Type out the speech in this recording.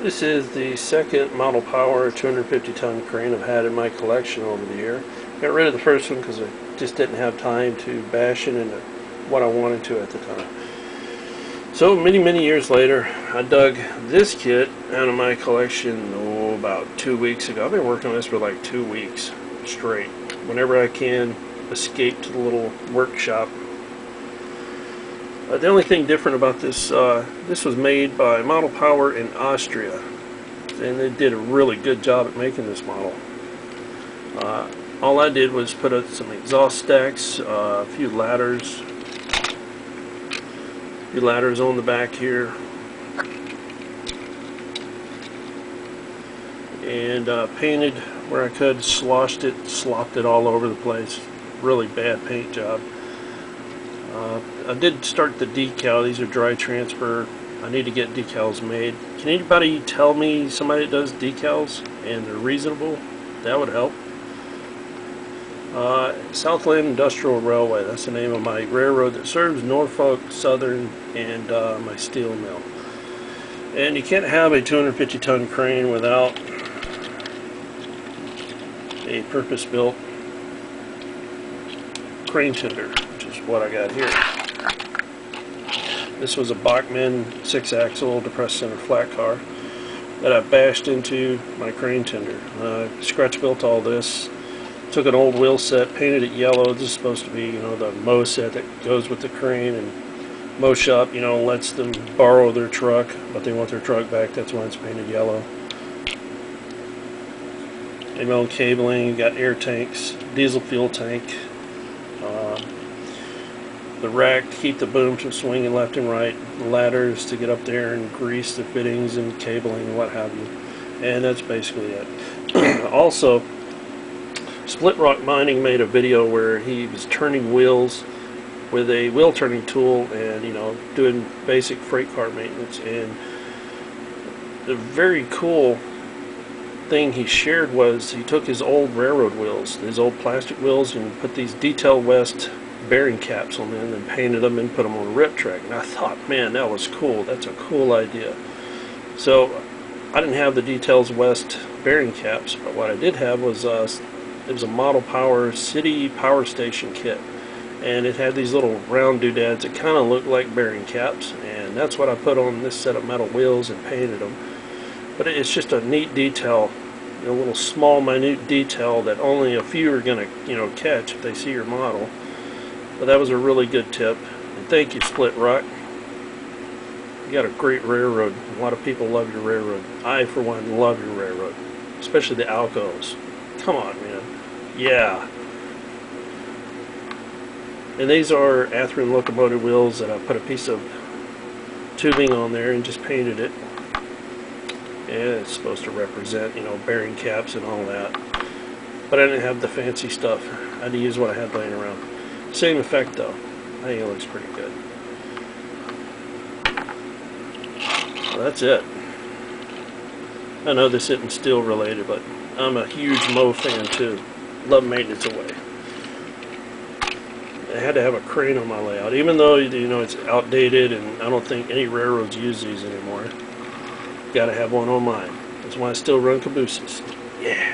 This is the second model power 250-ton crane I've had in my collection over the year. Got rid of the first one because I just didn't have time to bash it into what I wanted to at the time. So many years later, I dug this kit out of my collection about 2 weeks ago. I've been working on this for like 2 weeks straight. Whenever I can escape to the little workshop. The only thing different about this, this was made by Model Power in Austria, and they did a really good job at making this model. All I did was put up some exhaust stacks, a few ladders on the back here, and painted where I could, sloshed it, slopped it all over the place. Really bad paint job. I did start the decal. These are dry transfer. I need to get decals made. Can anybody tell me somebody that does decals and they're reasonable? That would help. Southland Industrial Railway, that's the name of my railroad that serves Norfolk Southern and my steel mill. And you can't have a 250-ton crane without a purpose-built crane tender, which is what I got here. This was a Bachman 6-axle depressed center flat car that I bashed into my crane tender. Scratch built all this. Took an old wheel set, painted it yellow. This is supposed to be, you know, the Mow set that goes with the crane, and Mow Shop, you know, lets them borrow their truck, but they want their truck back. That's why it's painted yellow. They milled cabling, got air tanks, diesel fuel tank. The rack to keep the boom from swinging left and right, the ladders to get up there and grease the fittings and cabling and what have you. And that's basically it. Also, Split Rock Mining made a video where he was turning wheels with a wheel turning tool and, you know, doing basic freight car maintenance. And the very cool thing he shared was he took his old railroad wheels, his old plastic wheels, and put these Detail West bearing caps on them and painted them and put them on a rip track. And I thought, man, that was cool. That's a cool idea. So I didn't have the Details West bearing caps, but what I did have was it was a Model Power City Power Station kit, and it had these little round doodads that kind of looked like bearing caps, and that's what I put on this set of metal wheels and painted them. But it's just a neat detail, you know, a little small minute detail that only a few are going to, you know, catch if they see your model. But that was a really good tip, and thank you, Split Rock. You got a great railroad. A lot of people love your railroad. I, for one, love your railroad, especially the Alcos. Come on, man. Yeah. And these are Athearn locomotive wheels that I put a piece of tubing on there and just painted it. And it's supposed to represent, you know, bearing caps and all that. But I didn't have the fancy stuff. I had to use what I had laying around. Same effect though. I think it looks pretty good. Well, that's it. I know this isn't steel related, but I'm a huge Mow fan too. Love maintenance away. I had to have a crane on my layout, even though, you know, it's outdated and I don't think any railroads use these anymore. Got to have one on mine. That's why I still run cabooses. Yeah.